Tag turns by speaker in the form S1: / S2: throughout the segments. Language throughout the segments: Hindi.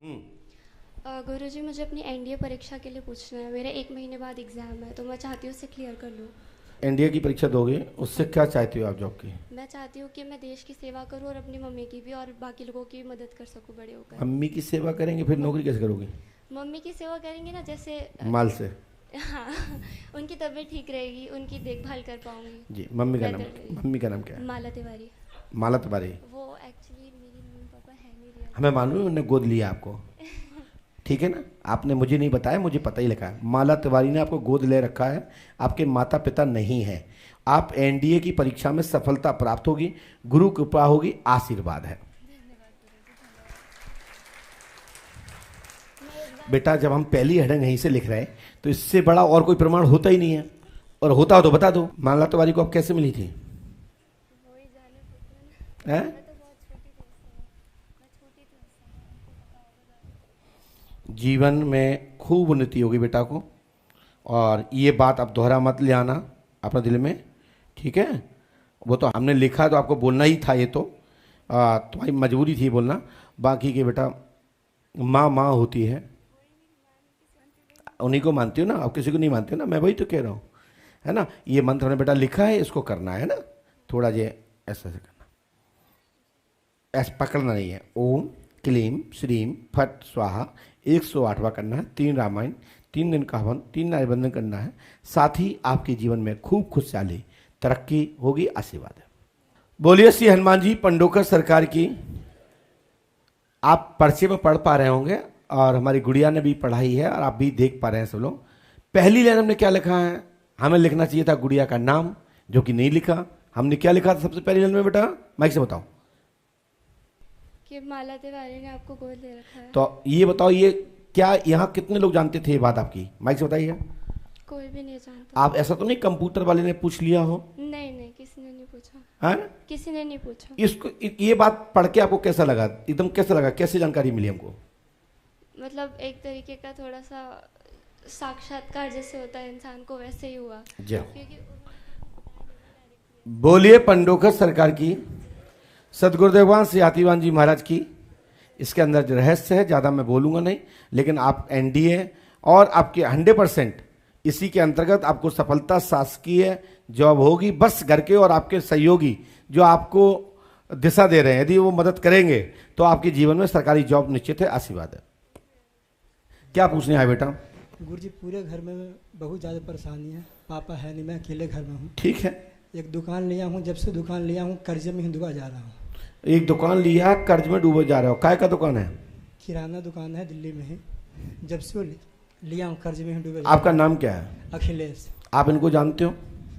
S1: गुरुजी, मुझे अपनी एनडीए परीक्षा के लिए पूछना है। मेरे 1 महीने बाद एग्ज़ाम है, तो मैं चाहती हूँ उसे क्लियर कर लूँ।
S2: एनडीए की परीक्षा दोगे, उससे क्या चाहती हो आप जॉब की?
S1: मैं चाहती हूँ कि मैं देश की सेवा करूँ और अपनी मम्मी की भी और बाकी लोगों की भी मदद कर सकूँ बड़े होकर।
S2: मम्मी की सेवा करेंगे फिर नौकरी कैसे करोगे?
S1: मम्मी की सेवा करेंगे ना, जैसे
S2: माल से।
S1: हाँ, उनकी तबीयत ठीक रहेगी, उनकी देखभाल कर पाऊँगी।
S2: जी, मम्मी का नाम,
S1: बेहतर रहेगी।
S2: मम्मी का नाम क्या है?
S1: माला तिवारी।
S2: माला तिवारी।
S1: वो एक्चुअली मेरी मम्मी पापा है नहीं रियल।
S2: हमें मालूम है उन्होंने गोद लिया आपको, ठीक है ना? आपने मुझे नहीं बताया, मुझे पता ही लगा। माला तिवारी ने आपको गोद ले रखा है, आपके माता पिता नहीं हैं। आप एनडीए की परीक्षा में सफलता प्राप्त होगी, गुरु कृपा होगी, आशीर्वाद है। बेटा, जब हम पहली हेडिंग यहीं से लिख रहे हैं तो इससे बड़ा और कोई प्रमाण होता ही नहीं है, और होता हो तो बता दो। माला तिवारी को आप कैसे मिली थी? हैं? जीवन में खूब उन्नति होगी बेटा को, और ये बात आप दोहरा मत ले आना अपने दिल में, ठीक है? वो तो हमने लिखा तो आपको बोलना ही था, ये तो तुम्हारी मजबूरी थी बोलना। बाकी के बेटा, माँ माँ होती है, उन्हीं को मानती हो ना, आप किसी को नहीं मानते हो ना, मैं वही तो कह रहा हूँ, है ना? ये मंत्र हमने बेटा लिखा है, इसको करना है ना, थोड़ा ये ऐसा से करना, ऐसा पकड़ना नहीं है। ओम क्लीम श्रीम फट स्वाहा 108वां करना है। 3 रामायण, 3 दिन का हवन, 3 नारीबंधन करना है। साथ ही आपके जीवन में खूब खुशहाली तरक्की होगी, आशीर्वाद है। बोलिए श्री हनुमान जी पंडोकर सरकार की। आप पर्चे में पढ़ पा रहे होंगे, और हमारी गुड़िया ने भी पढ़ाई है, और आप भी देख पा रहे हैं सब लोग। पहली लाइन हमने क्या लिखा है? हमें लिखना चाहिए था गुड़िया का नाम, जो कि नहीं लिखा। हमने क्या लिखा था सबसे पहली लाइन में बेटा? माइक से बताओ।
S1: कि माला तिवारी ने आपको गोद ले रखा है।
S2: तो ये बताओ, ये क्या यहाँ कितने लोग जानते थे ये बात आपकी? माइक से बताइए।
S1: कोई भी नहीं जानता।
S2: आप ऐसा तो नहीं कंप्यूटर वाले ने पूछ लिया हो?
S1: नहीं नहीं, किसी ने नहीं पूछा।
S2: है?
S1: किसी ने नहीं पूछा।
S2: इसको ये बात पढ़ के आपको कैसा लगा? एकदम कैसा लगा? कैसे जानकारी मिली हमको?
S1: मतलब एक तरीके का थोड़ा सा साक्षात्कार जैसे होता है इंसान को, वैसे ही हुआ।
S2: जी।
S1: क्योंकि
S2: बोलिए पंडोकर सरकार की, सदगुरुदेवान श्री आतिवान जी महाराज की। इसके अंदर जो रहस्य है ज़्यादा मैं बोलूँगा नहीं, लेकिन आप एनडीए और आपके 100% इसी के अंतर्गत आपको सफलता शासकीय जॉब होगी। बस घर के और आपके सहयोगी जो आपको दिशा दे रहे हैं, यदि वो मदद करेंगे तो आपके जीवन में सरकारी जॉब निश्चित है, आशीर्वाद है। क्या पूछने आए बेटा?
S3: गुरुजी, पूरे घर में बहुत ज़्यादा परेशानी है। पापा है नहीं, मैं अकेले घर में हूँ।
S2: ठीक है।
S3: एक दुकान लिया हूँ, जब से दुकान लिया हूँ कर्जे में ही डूबा जा रहा हूँ।
S2: एक दुकान लिया, कर्ज में डूबे जा रहे हो। काय का दुकान है?
S3: किराना दुकान है दिल्ली में ही। जब से वो लिया हूँ कर्ज में ही डूबे।
S2: आपका नाम क्या है?
S3: अखिलेश।
S2: आप इनको जानते हो?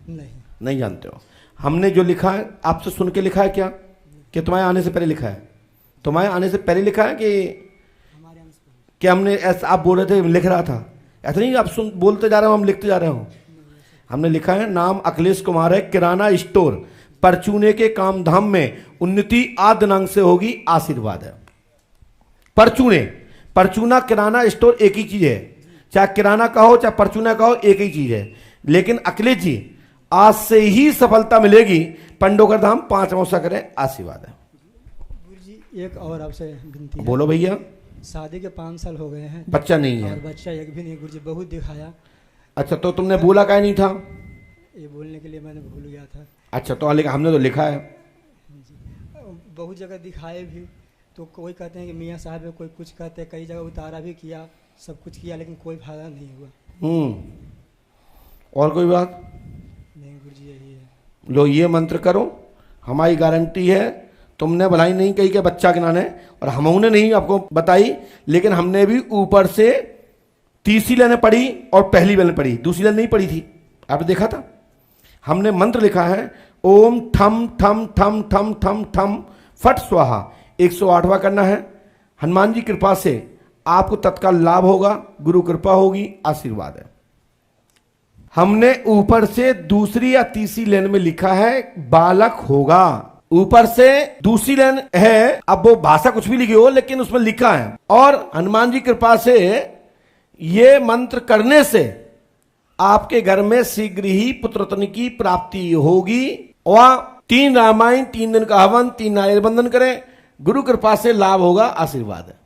S3: नहीं।
S2: नहीं जानते हो। हमने जो लिखा है आपसे सुन के लिखा है क्या, कि तुम्हारे आने से पहले लिखा है? तुम्हारे आने से पहले लिखा है कि
S3: हमारे आने से पहले?
S2: क्या हमने ऐसा, आप बोल रहे थे लिख रहा था, ऐसा नहीं आप सुन बोलते जा रहे हो, हम लिखते जा रहे हो। हमने लिखा है नाम अखिलेश कुमार है, किराना स्टोर, परचूने के काम धाम में उन्नति आद दिनांक से होगी, आशीर्वाद है। परचूने, परचूना किराना स्टोर एक ही चीज है, चाहे किराना का हो चाहे परचूना का हो, एक ही चीज है। लेकिन अखिलेश जी आज से ही सफलता मिलेगी। पंडोकर धाम 5 मौसा करें, आशीर्वाद है।
S3: गुरुजी, एक और आपसे विनती है।
S2: बोलो भैया।
S3: शादी के 5 साल हो गए हैं,
S2: बच्चा नहीं है?
S3: और बच्चा एक भी नहीं। गुरुजी, बहुत दिखाया।
S2: अच्छा, तो तुमने बोला क्या नहीं था?
S3: ये बोलने के लिए मैंने भूल गया था।
S2: अच्छा, तो हमने तो लिखा है।
S3: बहुत जगह दिखाए भी, तो कोई कहते हैं कि मियाँ साहब है, कोई कुछ कहते हैं। कई जगह उतारा भी किया, सब कुछ किया, लेकिन कोई फायदा नहीं हुआ।
S2: और कोई बात
S3: नहीं गुरुजी, यही है।
S2: लो, ये मंत्र करो, हमारी गारंटी है। तुमने भलाई नहीं कही कि बच्चा गिनाने, और हमने नहीं आपको बताई, लेकिन हमने भी ऊपर से तीसरी लाइन पढ़ी और पहली लाइन पढ़ी, दूसरी लाइन नहीं पढ़ी थी, आपने देखा था। हमने मंत्र लिखा है ओम ठम ठम ठम ठम ठम ठम फट स्वाहा 108वां करना है। हनुमान जी कृपा से आपको तत्काल लाभ होगा, गुरु कृपा होगी, आशीर्वाद है। हमने ऊपर से दूसरी या तीसरी लाइन में लिखा है बालक होगा। ऊपर से दूसरी लाइन है, अब वो भाषा कुछ भी लिखी हो, लेकिन उसमें लिखा है। और हनुमान जी कृपा से ये मंत्र करने से आपके घर में शीघ्र ही पुत्ररत्न की प्राप्ति होगी। और 3 रामायण, 3 दिन का हवन, 3 नारियल बंधन करें, गुरु कृपा से लाभ होगा, आशीर्वाद है।